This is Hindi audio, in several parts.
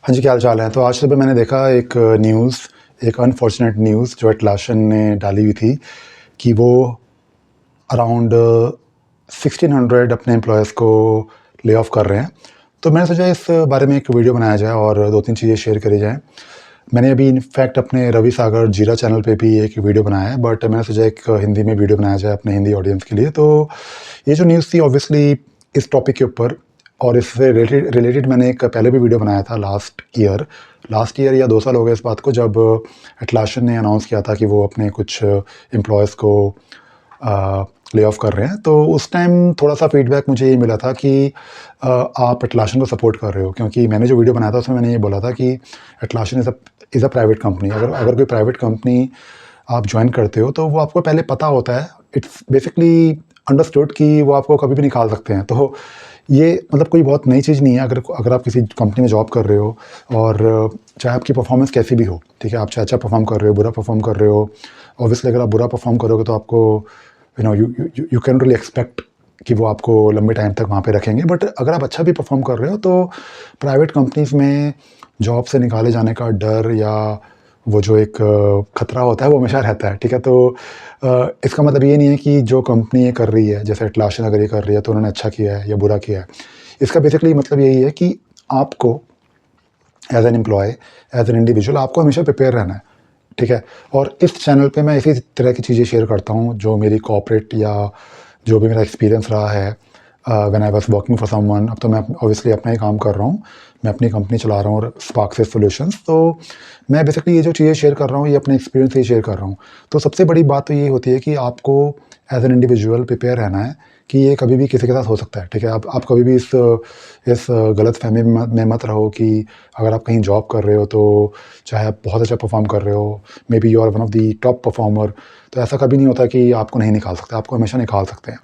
हाँ जी, क्या हाल-चाल है? तो आज सुबह मैंने देखा एक न्यूज़, एक अनफॉर्चुनेट न्यूज़ जो एटलासियन ने डाली हुई थी कि वो अराउंड 1600 अपने एम्प्लॉइज़ को ले ऑफ कर रहे हैं। तो मैंने सोचा इस बारे में एक वीडियो बनाया जाए और 2-3 चीज़ें शेयर करी जाएँ। मैंने अभी इनफैक्ट अपने रवि सागर जीरा चैनल पे भी एक वीडियो बनाया है, बट मैंने सोचा एक हिंदी में वीडियो बनाया जाए अपने हिंदी ऑडियंस के लिए। तो ये जो न्यूज़ थी ऑब्वियसली इस टॉपिक के ऊपर और इससे रिलेटेड रिलेटेड मैंने एक पहले भी वीडियो बनाया था लास्ट ईयर या 2 साल हो गए इस बात को, जब एटलासियन ने अनाउंस किया था कि वो अपने कुछ एम्प्लॉयज़ को ले ऑफ कर रहे हैं। तो उस टाइम थोड़ा-सा फीडबैक मुझे ये मिला था कि आप एटलासियन को सपोर्ट कर रहे हो, क्योंकि मैंने जो वीडियो बनाया था उसमें मैंने ये बोला था कि Atlassian is a private company. अगर कोई प्राइवेट कंपनी आप जॉइन करते हो तो वो आपको पहले पता होता है, इट्स बेसिकली अंडरस्टूड कि वो आपको कभी भी निकाल सकते हैं। तो ये मतलब कोई बहुत नई चीज़ नहीं है। अगर अगर आप किसी कंपनी में जॉब कर रहे हो और चाहे आपकी परफॉर्मेंस कैसी भी हो, ठीक है? आप चाहे अच्छा परफॉर्म कर रहे हो, बुरा परफॉर्म कर रहे हो, ऑब्वियसली अगर आप बुरा परफॉर्म करोगे तो आपको यू कैन रियली एक्सपेक्ट कि वो आपको लंबे टाइम तक वहाँ पे रखेंगे। बट अगर आप अच्छा भी परफॉर्म कर रहे हो तो प्राइवेट कंपनीज़ में जॉब से निकाले जाने का डर या वो जो एक खतरा होता है वो हमेशा रहता है, ठीक है? तो इसका मतलब ये नहीं है कि जो कंपनी ये कर रही है, जैसे एटलासियन अगर ये कर रही है तो उन्होंने अच्छा किया है या बुरा किया है। इसका बेसिकली मतलब यही है कि आपको as an employee, as an individual आपको हमेशा प्रिपेयर रहना है, ठीक है? और इस चैनल पे मैं इसी तरह की चीज़ें शेयर करता हूँ जो मेरी कॉर्पोरेट या जो भी मेरा एक्सपीरियंस रहा है when I was working for someone. अब तो मैं ऑब्वियसली अपना ही काम कर रहा हूँ, मैं अपनी कंपनी चला रहा हूँ स्पार्क्सिस सॉल्यूशंस। तो मैं बेसिकली ये जो चीज़ें शेयर कर रहा हूँ ये अपने एक्सपीरियंस से ही शेयर कर रहा हूँ। तो सबसे बड़ी बात तो ये होती है कि आपको एज़ एन इंडिविजुअल प्रिपेयर रहना है कि ये कभी भी किसी के साथ हो सकता है, ठीक है? आप कभी भी इस गलतफ़हमी में मत रहो कि अगर आप कहीं जॉब कर रहे हो तो चाहे आप बहुत अच्छा परफ़ॉर्म कर रहे हो, maybe you are one of the top performer, तो ऐसा कभी नहीं होता कि आपको नहीं निकाल सकते, आपको हमेशा निकाल सकते हैं।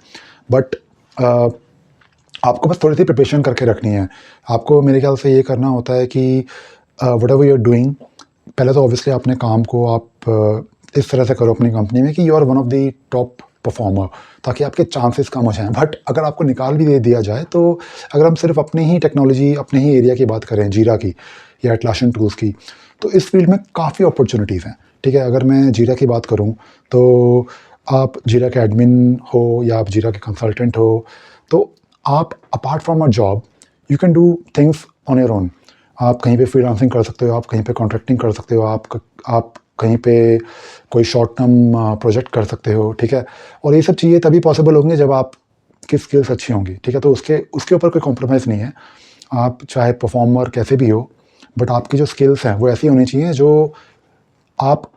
बट आपको बस थोड़ी-सी प्रिपरेशन करके रखनी है। आपको मेरे ख़्याल से ये करना होता है कि व्हाटएवर यू आर डूइंग, पहले तो ऑब्वियसली अपने काम को आप इस तरह से करो अपनी कंपनी में कि you are one of the top performer, ताकि आपके चांसेस कम हो जाएँ। बट अगर आपको निकाल भी दे दिया जाए तो अगर हम सिर्फ अपनी ही टेक्नोलॉजी, अपने ही एरिया की बात करें, जीरा की या एटलासियन टूल्स की, तो इस फील्ड में काफ़ी अपॉर्च्युनिटीज़ हैं, ठीक है? अगर मैं जीरा की बात करूँ तो आप जीरा के एडमिन हो या आप जीरा के कंसल्टेंट हो, तो आप apart from a job you can do things on your own. आप कहीं पे फ्रीलांसिंग कर सकते हो, आप कहीं पे कॉन्ट्रैक्टिंग कर सकते हो, आप कहीं पे कोई शॉर्ट टर्म प्रोजेक्ट कर सकते हो, ठीक है? और ये सब चीज़ें तभी पॉसिबल होंगी जब आपकी स्किल्स अच्छी होंगी, ठीक है? तो उसके उसके ऊपर कोई कॉम्प्रोमाइज़ नहीं है। आप चाहे परफॉर्मर कैसे भी हो, बट आपकी जो स्किल्स हैं वो ऐसी होनी चाहिए जो आप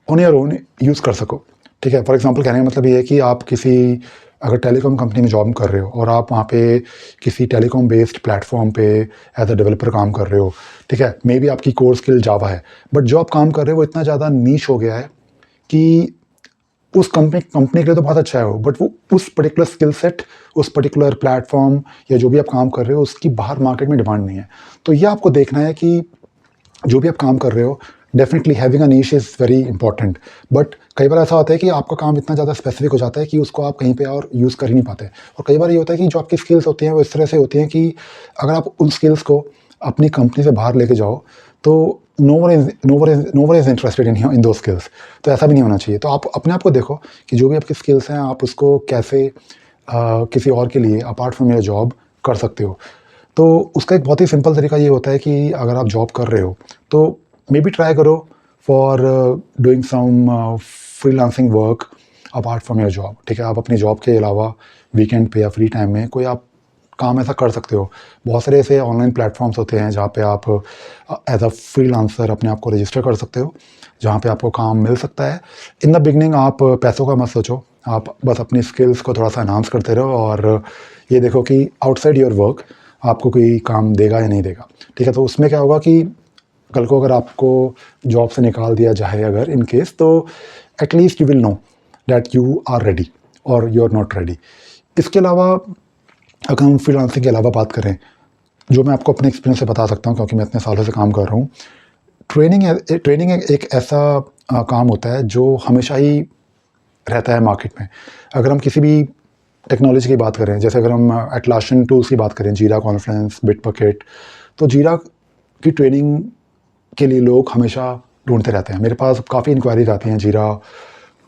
ऑन योर ओन यूज़ कर सको, ठीक है? फॉर एग्ज़ाम्पल कहने का मतलब ये है कि आप किसी अगर टेलीकॉम कंपनी में जॉब कर रहे हो और आप वहाँ पे किसी टेलीकॉम बेस्ड प्लेटफ़ॉर्म पे एज़ अ डेवलपर काम कर रहे हो, ठीक है? मेबी आपकी कोर स्किल जावा है, बट जो आप काम कर रहे हो वो इतना ज़्यादा नीश हो गया है कि उस कंपनी कंपनी के लिए तो बहुत अच्छा है वो, बट वो उस पर्टिकुलर स्किल सेट, उस पर्टिकुलर प्लेटफ़ॉर्म या जो भी आप काम कर रहे हो उसकी बाहर मार्केट में डिमांड नहीं है। तो ये आपको देखना है कि जो भी आप काम कर रहे हो, definitely having a niche is very important. But कई बार ऐसा होता है कि आपका काम इतना ज़्यादा स्पेसिफिक हो जाता है कि उसको आप कहीं पे और यूज़ कर ही नहीं पाते। और कई बार ये होता है कि जो आपकी स्किल्स होती हैं वो इस तरह से होती हैं कि अगर आप उन स्किल्स को अपनी कंपनी से बाहर लेके जाओ तो no one is interested in those skills. तो ऐसा भी नहीं होना चाहिए। तो आप अपने आप को देखो कि जो भी आपकी स्किल्स हैं आप उसको कैसे किसी और के लिए अपार्ट फ्रॉम योर जॉब कर सकते हो। तो उसका एक बहुत ही सिंपल तरीका ये होता है कि अगर आप जॉब कर रहे हो तो मे बी ट्राई करो for doing some freelancing work apart from your job, ठीक है? आप अपनी जॉब के अलावा वीकेंड पे या फ्री टाइम में कोई आप काम ऐसा कर सकते हो। बहुत सारे ऐसे ऑनलाइन प्लेटफॉर्म्स होते हैं जहाँ पे आप एज अ फ्रीलांसर अपने आप को रजिस्टर कर सकते हो, जहाँ पे आपको काम मिल सकता है। इन द बिगनिंग आप पैसों का मत सोचो, आप बस अपनी स्किल्स को थोड़ा सा एनहांस करते रहो और ये देखो कि आउटसाइड योर वर्क आपको कोई काम देगा या नहीं देगा, ठीक है? तो उसमें क्या होगा कि कल को अगर आपको जॉब से निकाल दिया जाए अगर इन केस, तो at least you will know that you are ready और यू आर नॉट रेडी। इसके अलावा अगर हम फ्रीलांसिंग के अलावा बात करें, जो मैं आपको अपने एक्सपीरियंस से बता सकता हूँ क्योंकि मैं इतने सालों से काम कर रहा हूँ। ट्रेनिंग एक ऐसा काम होता है जो हमेशा ही रहता है मार्केट में। अगर हम किसी भी टेक्नोलॉजी की बात करें, जैसे अगर हम एटलासियन टूल्स की बात करें, जीरा कॉन्फ्रेंस, बिटबकेट, तो जीरा कि ट्रेनिंग के लिए लोग हमेशा ढूंढते रहते हैं। मेरे पास काफ़ी इंक्वायरीज आती हैं जीरा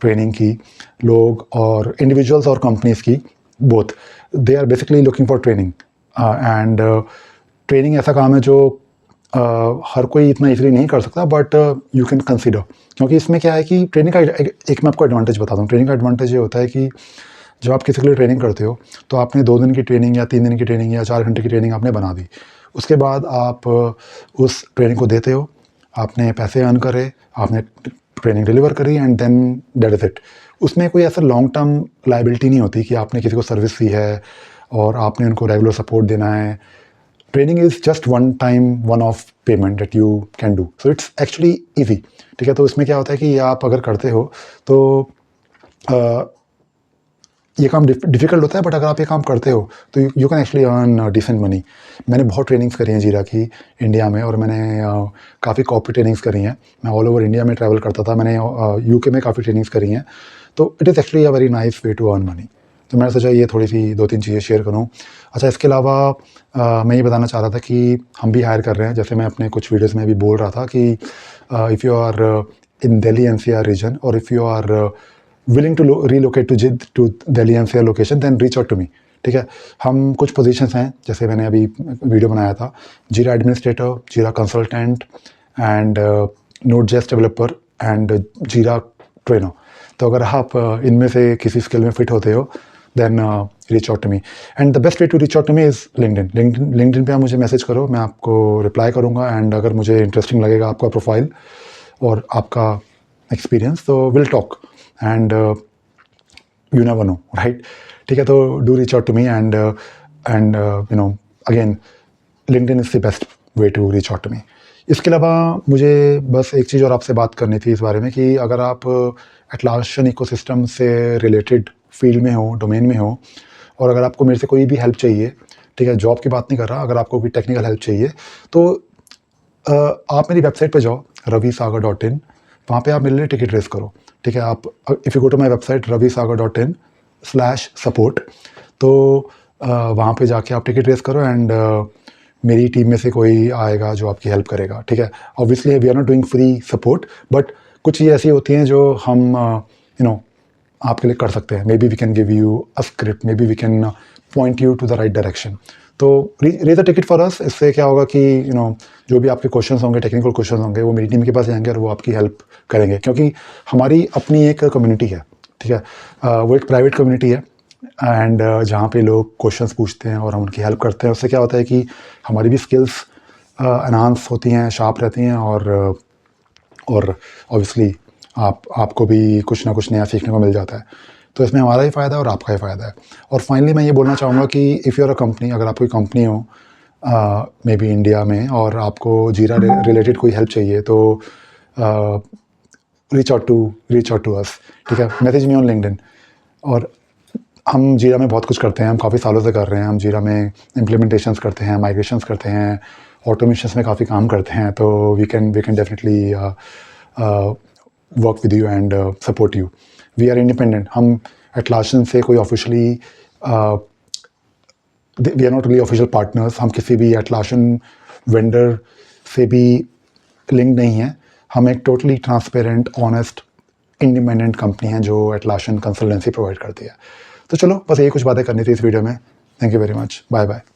ट्रेनिंग की, लोग और इंडिविजुअल्स और कंपनीज की, both they are basically looking for training. And training ऐसा काम है जो हर कोई इतना इजीली नहीं कर सकता, बट यू कैन कंसिडर। क्योंकि इसमें क्या है कि ट्रेनिंग का एक मैं आपको एडवांटेज बताता हूँ। ट्रेनिंग का एडवांटेज ये होता है कि जब आप किसी के लिए ट्रेनिंग करते हो तो आपने 2 दिन की ट्रेनिंग या 3 दिन की ट्रेनिंग या 4 घंटे की ट्रेनिंग आपने बना दी। उसके बाद आप उस ट्रेनिंग को देते हो, आपने पैसे अर्न करे, आपने ट्रेनिंग डिलीवर करी, and then that is it. उसमें कोई ऐसा लॉन्ग टर्म लायबिलिटी नहीं होती कि आपने किसी को सर्विस दी है और आपने उनको रेगुलर सपोर्ट देना है। Training is just one time one of payment that you can do, so it's actually easy. ठीक है, तो इसमें क्या होता है कि ये आप अगर करते हो तो ये काम डिफ़िकल्ट होता है, बट अगर आप ये काम करते हो तो you can actually earn decent money. मैंने बहुत ट्रेनिंग्स करी हैं जीरा की इंडिया में, और मैंने काफ़ी कॉर्पोरेट ट्रेनिंग्स करी हैं। मैं ऑल ओवर इंडिया में ट्रैवल करता था। मैंने यूके में काफ़ी ट्रेनिंग्स करी हैं। तो it is actually a very nice way to earn money. तो मैंने सोचा ये थोड़ी सी 2-3 चीज़ें शेयर करूँ। अच्छा, इसके अलावा मैं ये बताना चाह रहा था कि हम भी हायर कर रहे हैं। जैसे मैं अपने कुछ वीडियोज़ में भी बोल रहा था कि if you are in Delhi NCR region, और if you are willing to relocate to Delhi NCR location, then reach out to me। ठीक है, हम कुछ पोजीशंस हैं, जैसे मैंने अभी वीडियो बनाया था, जीरा एडमिनिस्ट्रेटर, जीरा consultant, and Node.js developer, and जीरा ट्रेनर। तो अगर आप इनमें से किसी स्किल में फिट होते हो, then reach out to me. And the best way to reach out to me is LinkedIn पे आप मुझे मैसेज करो, मैं आपको रिप्लाई करूँगा। एंड अगर मुझे इंटरेस्टिंग लगेगा आपका प्रोफाइल और आपका एक्सपीरियंस, तो will talk. And you never know, right? ठीक है, तो do reach out to me, and you know again LinkedIn is the best way to reach out to me. इसके अलावा मुझे बस एक चीज़ और आपसे बात करनी थी इस बारे में कि अगर आप एटलासियन इकोसिस्टम से रिलेटेड फील्ड में हो, डोमेन में हो, और अगर आपको मेरे से कोई भी हेल्प चाहिए, ठीक है, जॉब की बात नहीं कर रहा, अगर आपको कोई टेक्निकल हेल्प चाहिए तो आप मेरी वेबसाइट पे जाओ, ravisagar.in। वहाँ पे आप मेरे लिए टिकट रेस करो। ठीक है, आप if you go to my website ravisagar.in/support, तो वहाँ पे जाके आप टिकट रेस करो, एंड मेरी टीम में से कोई आएगा जो आपकी हेल्प करेगा। ठीक है, obviously we are not doing free support, but कुछ चीज़ें ऐसी होती हैं जो हम यू नो आपके लिए कर सकते हैं। Maybe we can give you a script, maybe we can point you to the right direction. तो raise a ticket for us. इससे क्या होगा कि जो भी आपके क्वेश्चंस होंगे, टेक्निकल क्वेश्चंस होंगे, वो मेरी टीम के पास जाएंगे और वो आपकी हेल्प करेंगे, क्योंकि हमारी अपनी एक कम्युनिटी है। ठीक है, वो एक प्राइवेट कम्युनिटी है, एंड जहाँ पे लोग क्वेश्चंस पूछते हैं और हम उनकी हेल्प करते हैं। उससे क्या होता है कि हमारी भी स्किल्स एनहांस होती हैं, शार्प रहती हैं, और ऑब्वियसली आपको भी कुछ ना कुछ नया सीखने को मिल जाता है। तो इसमें हमारा ही फ़ायदा है और आपका ही फ़ायदा है। और फाइनली मैं ये बोलना चाहूँगा कि if you are a company, अगर आप कोई कंपनी हो मे बी इंडिया में, और आपको जीरा रिलेटेड कोई हेल्प चाहिए, तो रीच आउट टू अस। ठीक है, मैसेज मी ऑन लिंक्डइन। और हम जीरा में बहुत कुछ करते हैं, हम काफ़ी सालों से कर रहे हैं। हम जीरा में इम्प्लीमेंटेशंस करते हैं, माइग्रेशंस करते हैं, ऑटोमेशंस में काफ़ी काम करते हैं। तो we can definitely work with you and support you. We are independent. हम एटलासियन से कोई officially we are not really official partners. हम किसी भी एटलासियन वेंडर से भी लिंक नहीं है। हम एक totally transparent, honest, independent company है जो एटलासियन कंसल्टेंसी प्रोवाइड करती है। तो चलो, बस यही कुछ बातें करनी थी इस वीडियो में। Thank you very much. Bye bye.